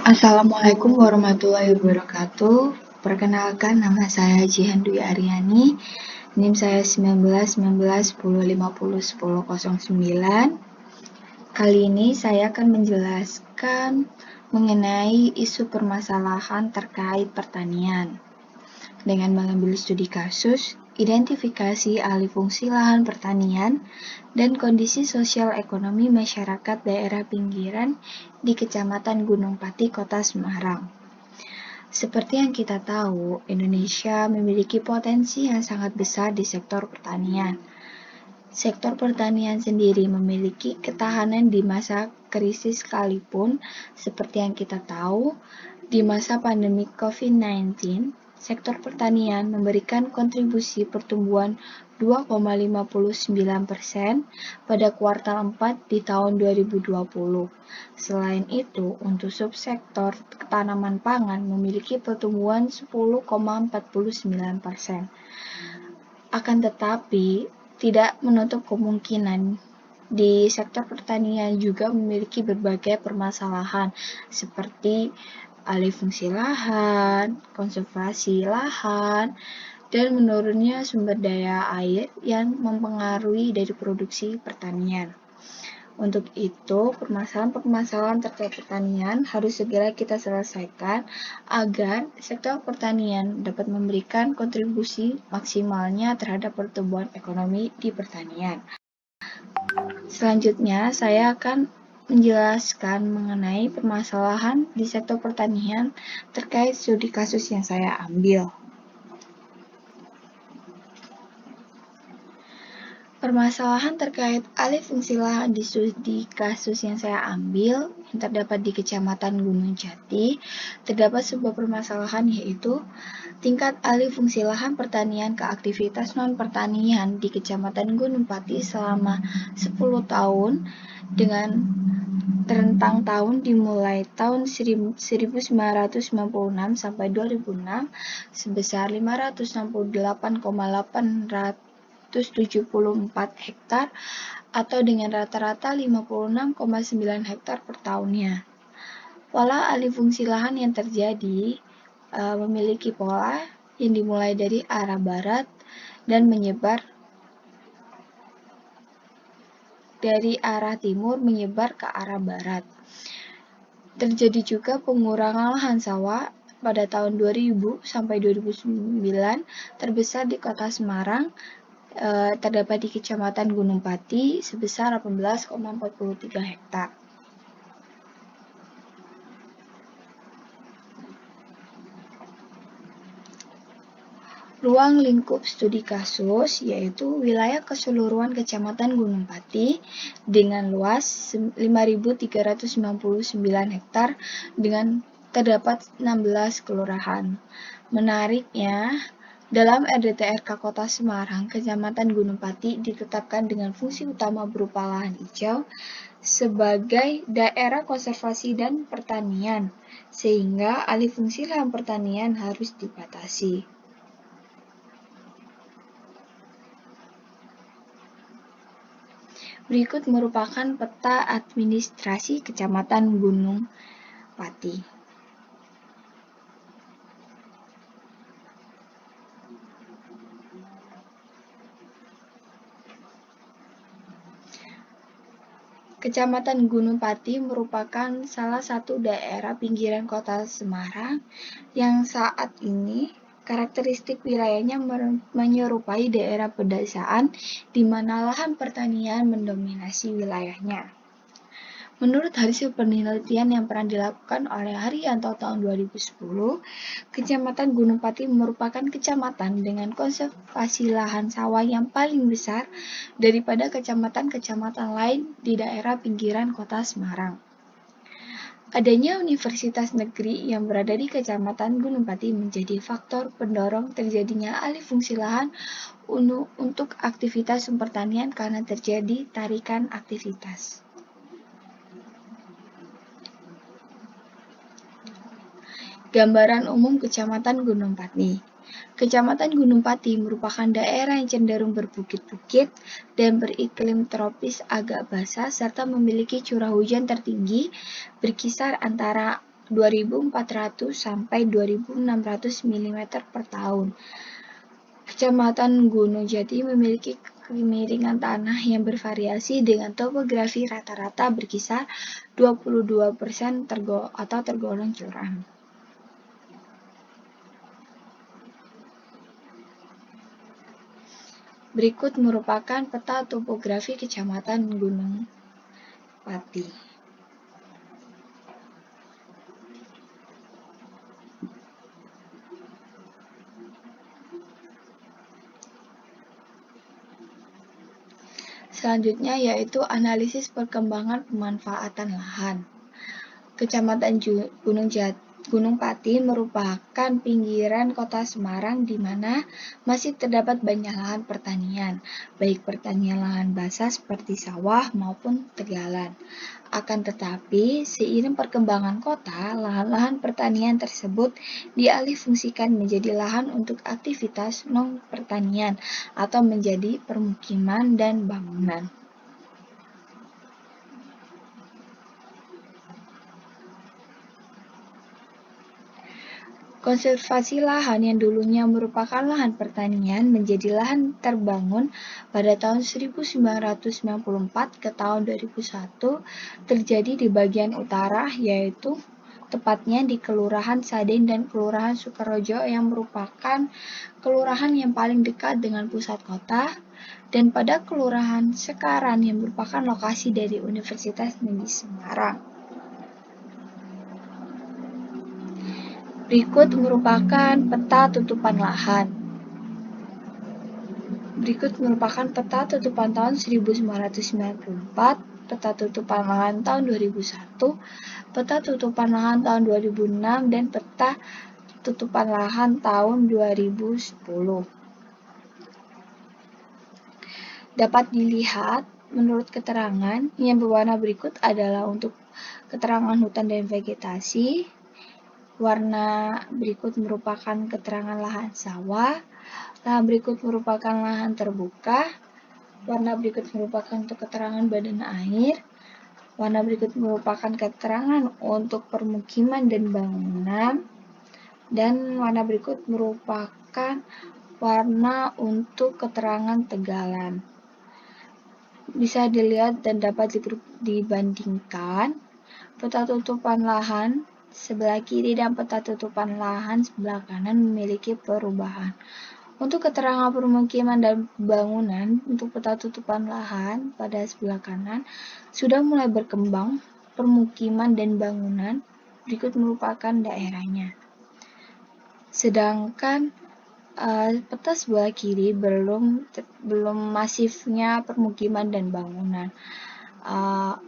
Assalamualaikum warahmatullahi wabarakatuh. Perkenalkan, nama saya Jihan Dwi Aryani. NIM saya 19 10 10 1009. Kali ini saya akan menjelaskan mengenai isu permasalahan terkait pertanian. Dengan mengambil studi kasus, identifikasi alih fungsi lahan pertanian, dan kondisi sosial ekonomi masyarakat daerah pinggiran di Kecamatan Gunung Pati, Kota Semarang. Seperti yang kita tahu, Indonesia memiliki potensi yang sangat besar di sektor pertanian. Sektor pertanian sendiri memiliki ketahanan di masa krisis sekalipun, seperti yang kita tahu, di masa pandemi COVID-19, sektor pertanian memberikan kontribusi pertumbuhan 2,59% pada kuartal 4 di tahun 2020. Selain itu, untuk subsektor tanaman pangan memiliki pertumbuhan 10,49%. Akan tetapi, tidak menutup kemungkinan di sektor pertanian juga memiliki berbagai permasalahan seperti alih fungsi lahan, konservasi lahan, dan menurunnya sumber daya air yang mempengaruhi dari produksi pertanian. Untuk itu, permasalahan-permasalahan terkait pertanian harus segera kita selesaikan agar sektor pertanian dapat memberikan kontribusi maksimalnya terhadap pertumbuhan ekonomi di pertanian. Selanjutnya, saya akan menjelaskan mengenai permasalahan di sektor pertanian terkait studi kasus yang saya ambil. Permasalahan terkait alih fungsi lahan di studi kasus yang saya ambil yang terdapat di Kecamatan Gunung Jati, terdapat sebuah permasalahan yaitu tingkat alih fungsi lahan pertanian ke aktivitas non-pertanian di Kecamatan Gunung Pati selama 10 tahun dengan rentang tahun dimulai tahun 1996 sampai 2006 sebesar 568,874 hektar atau dengan rata-rata 56,9 hektar per tahunnya. Pola alih fungsi lahan yang terjadi memiliki pola yang dimulai dari arah barat dan menyebar dari arah timur menyebar ke arah barat. Terjadi juga pengurangan lahan sawah pada tahun 2000 sampai 2009 terbesar di Kota Semarang, terdapat di Kecamatan Gunung Pati sebesar 18,43 hektar. Ruang lingkup studi kasus yaitu wilayah keseluruhan Kecamatan Gunung Pati dengan luas 5.399 hektar dengan terdapat 16 kelurahan. Menariknya, dalam RDTRK Kota Semarang, Kecamatan Gunung Pati ditetapkan dengan fungsi utama berupa lahan hijau sebagai daerah konservasi dan pertanian, sehingga alih fungsi lahan pertanian harus dibatasi. Berikut merupakan peta administrasi Kecamatan Gunung Pati. Kecamatan Gunung Pati merupakan salah satu daerah pinggiran Kota Semarang yang saat ini karakteristik wilayahnya menyerupai daerah pedesaan di mana lahan pertanian mendominasi wilayahnya. Menurut hasil penelitian yang pernah dilakukan oleh Haryanto tahun 2010, Kecamatan Gunung Pati merupakan kecamatan dengan konservasi lahan sawah yang paling besar daripada kecamatan-kecamatan lain di daerah pinggiran Kota Semarang. Adanya universitas negeri yang berada di Kecamatan Gunung Pati menjadi faktor pendorong terjadinya alih fungsi lahan untuk aktivitas pertanian karena terjadi tarikan aktivitas. Gambaran umum Kecamatan Gunung Pati. Kecamatan Gunung Pati merupakan daerah yang cenderung berbukit-bukit dan beriklim tropis agak basah serta memiliki curah hujan tertinggi berkisar antara 2.400 sampai 2.600 mm per tahun. Kecamatan Gunung Jati memiliki kemiringan tanah yang bervariasi dengan topografi rata-rata berkisar 22% atau tergolong curam. Berikut merupakan peta topografi Kecamatan Gunung Pati. Selanjutnya yaitu analisis perkembangan pemanfaatan lahan. Kecamatan Gunung Pati merupakan pinggiran kota Semarang di mana masih terdapat banyak lahan pertanian, baik pertanian lahan basah seperti sawah maupun tegalan. Akan tetapi, seiring perkembangan kota, lahan-lahan pertanian tersebut dialihfungsikan menjadi lahan untuk aktivitas non-pertanian atau menjadi permukiman dan bangunan. Konservasi lahan yang dulunya merupakan lahan pertanian menjadi lahan terbangun pada tahun 1994 ke tahun 2001 terjadi di bagian utara, yaitu tepatnya di Kelurahan Saden dan Kelurahan Sukarejo yang merupakan kelurahan yang paling dekat dengan pusat kota, dan pada Kelurahan Sekaran yang merupakan lokasi dari Universitas Negeri Semarang. Berikut merupakan peta tutupan lahan. Berikut merupakan peta tutupan tahun 1994, peta tutupan lahan tahun 2001, peta tutupan lahan tahun 2006, dan peta tutupan lahan tahun 2010. Dapat dilihat menurut keterangan yang berwarna berikut adalah untuk keterangan hutan dan vegetasi. Warna berikut merupakan keterangan lahan sawah. Lahan berikut merupakan lahan terbuka. Warna berikut merupakan untuk keterangan badan air. Warna berikut merupakan keterangan untuk permukiman dan bangunan. Dan warna berikut merupakan warna untuk keterangan tegalan. Bisa dilihat dan dapat dibandingkan peta tutupan lahan sebelah kiri dan peta tutupan lahan sebelah kanan memiliki perubahan. Untuk keterangan permukiman dan bangunan, untuk peta tutupan lahan pada sebelah kanan sudah mulai berkembang permukiman dan bangunan, berikut merupakan daerahnya. Sedangkan peta sebelah kiri belum masifnya permukiman dan bangunan.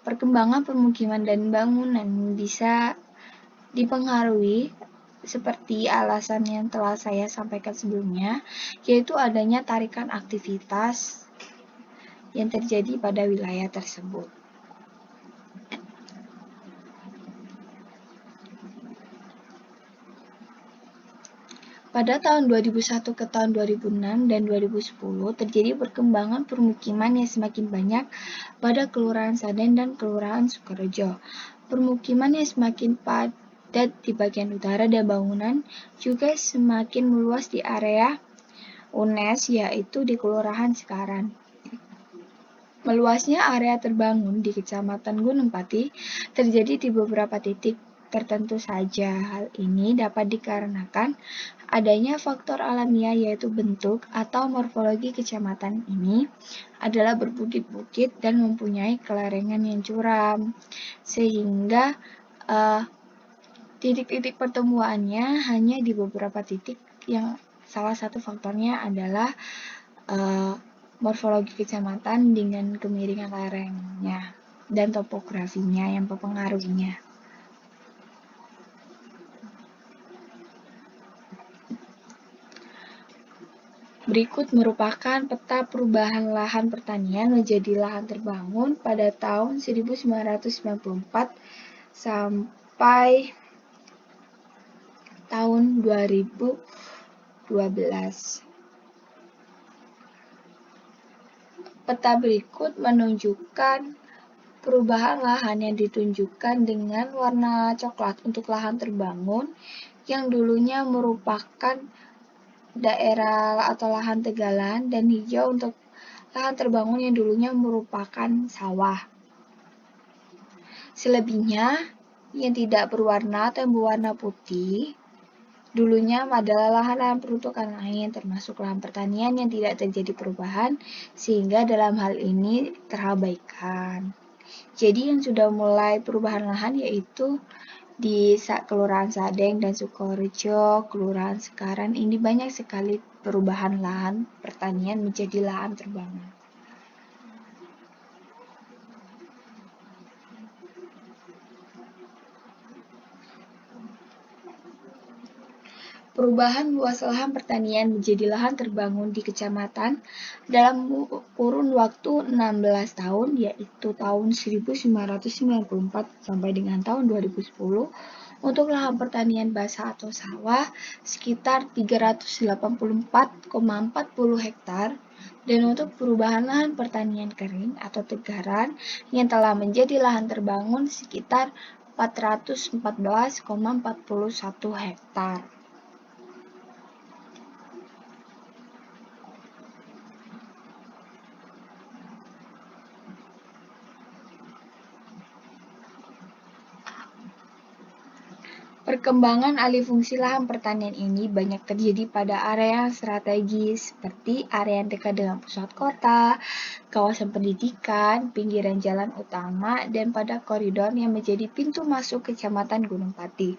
Perkembangan permukiman dan bangunan bisa dipengaruhi seperti alasan yang telah saya sampaikan sebelumnya, yaitu adanya tarikan aktivitas yang terjadi pada wilayah tersebut. Pada tahun 2001 ke tahun 2006 dan 2010 terjadi perkembangan permukiman yang semakin banyak pada Kelurahan Saden dan Kelurahan Sukarejo. Permukiman yang semakin padat di bagian utara dan bangunan juga semakin meluas di area UNES, yaitu di Kelurahan Sekaran. Meluasnya area terbangun di Kecamatan Gunung Pati terjadi di beberapa titik tertentu saja. Hal ini dapat dikarenakan adanya faktor alamiah, yaitu bentuk atau morfologi kecamatan ini adalah berbukit-bukit dan mempunyai kelerengan yang curam, sehingga titik-titik pertemuannya hanya di beberapa titik, yang salah satu faktornya adalah morfologi kecamatan dengan kemiringan lerengnya dan topografinya yang mempengaruhinya. Berikut merupakan peta perubahan lahan pertanian menjadi lahan terbangun pada tahun 1994 sampai tahun 2012. Peta berikut menunjukkan Perubahan lahan yang ditunjukkan dengan warna coklat untuk lahan terbangun yang dulunya merupakan daerah atau lahan tegalan, dan hijau untuk lahan terbangun yang dulunya merupakan sawah. Selebihnya yang tidak berwarna atau yang berwarna putih dulunya adalah lahan-lahan peruntukan lain, termasuk lahan pertanian yang tidak terjadi perubahan, sehingga dalam hal ini terabaikan. Jadi yang sudah mulai perubahan lahan yaitu di Kelurahan Sadeng dan Sukorejo, Kelurahan Sekaran, ini banyak sekali perubahan lahan pertanian menjadi lahan terbangun. Perubahan luas lahan pertanian menjadi lahan terbangun di kecamatan dalam kurun waktu 16 tahun, yaitu tahun 1994 sampai dengan tahun 2010, untuk lahan pertanian basah atau sawah sekitar 384,40 hektar, dan untuk perubahan lahan pertanian kering atau tegaran yang telah menjadi lahan terbangun sekitar 414,41 hektar. Perkembangan alih fungsi lahan pertanian ini banyak terjadi pada area strategis seperti area yang dekat dengan pusat kota, kawasan pendidikan, pinggiran jalan utama, dan pada koridor yang menjadi pintu masuk Kecamatan Gunung Pati.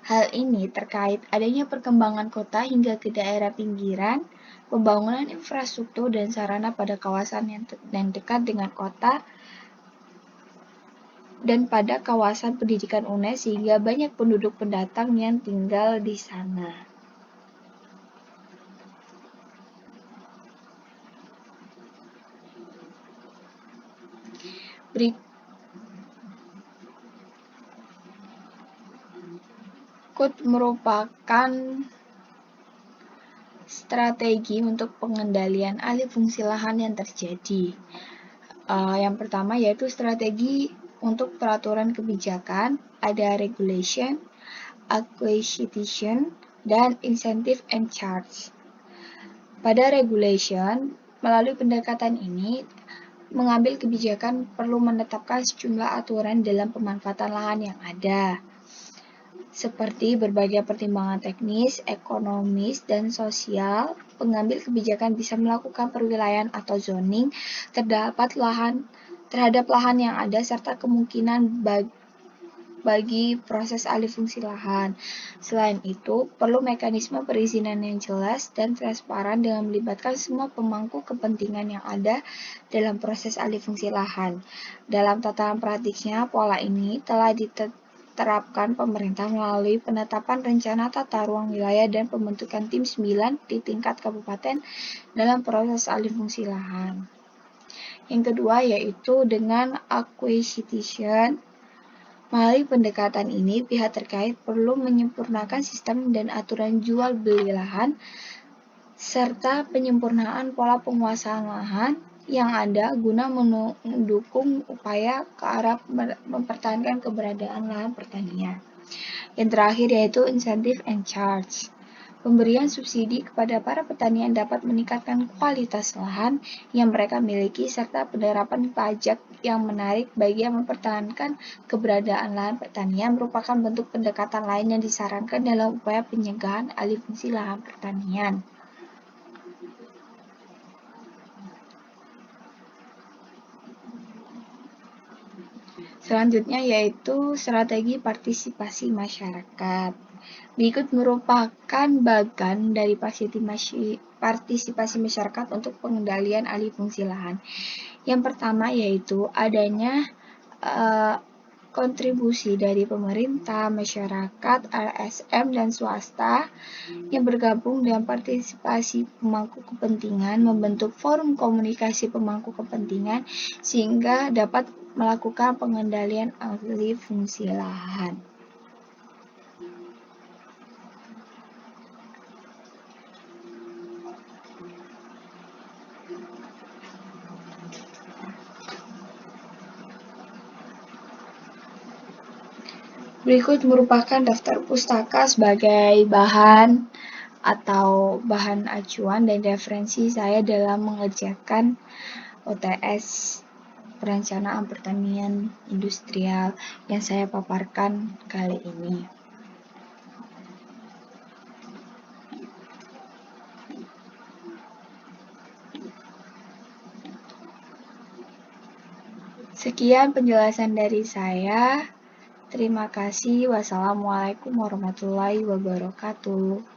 Hal ini terkait adanya perkembangan kota hingga ke daerah pinggiran, pembangunan infrastruktur dan sarana pada kawasan yang dekat dengan kota, dan pada kawasan pendidikan UNES, sehingga banyak penduduk pendatang yang tinggal di sana. Berikut merupakan strategi untuk pengendalian alih fungsi lahan yang terjadi. Yang pertama yaitu strategi untuk peraturan kebijakan, ada regulation, acquisition, dan incentive and charge. Pada regulation, melalui pendekatan ini, mengambil kebijakan perlu menetapkan sejumlah aturan dalam pemanfaatan lahan yang ada, seperti berbagai pertimbangan teknis, ekonomis, dan sosial. Pengambil kebijakan bisa melakukan perwilayahan atau zoning terhadap lahan yang ada, serta kemungkinan bagi proses alih fungsi lahan. Selain itu, perlu mekanisme perizinan yang jelas dan transparan dengan melibatkan semua pemangku kepentingan yang ada dalam proses alih fungsi lahan. Dalam tataran praktiknya, pola ini telah diterapkan pemerintah melalui penetapan rencana tata ruang wilayah dan pembentukan tim 9 di tingkat kabupaten dalam proses alih fungsi lahan. Yang kedua yaitu dengan acquisition. Melalui pendekatan ini, pihak terkait perlu menyempurnakan sistem dan aturan jual beli lahan, serta penyempurnaan pola penguasaan lahan yang ada guna mendukung upaya ke arah mempertahankan keberadaan lahan pertanian. Yang terakhir yaitu incentive and charge. Pemberian subsidi kepada para petani yang dapat meningkatkan kualitas lahan yang mereka miliki, serta penerapan pajak yang menarik bagi yang mempertahankan keberadaan lahan pertanian merupakan bentuk pendekatan lain yang disarankan dalam upaya pencegahan alih fungsi lahan pertanian. Selanjutnya yaitu strategi partisipasi masyarakat. Berikut merupakan bagian dari partisipasi masyarakat untuk pengendalian alih fungsi lahan. Yang pertama yaitu adanya kontribusi dari pemerintah, masyarakat, LSM, dan swasta yang bergabung dalam partisipasi pemangku kepentingan, membentuk forum komunikasi pemangku kepentingan sehingga dapat melakukan pengendalian alih fungsi lahan. Berikut merupakan daftar pustaka sebagai bahan atau bahan acuan dan referensi saya dalam mengerjakan OTS perencanaan pertanian industrial yang saya paparkan kali ini. Sekian penjelasan dari saya. Terima kasih. Wassalamualaikum warahmatullahi wabarakatuh.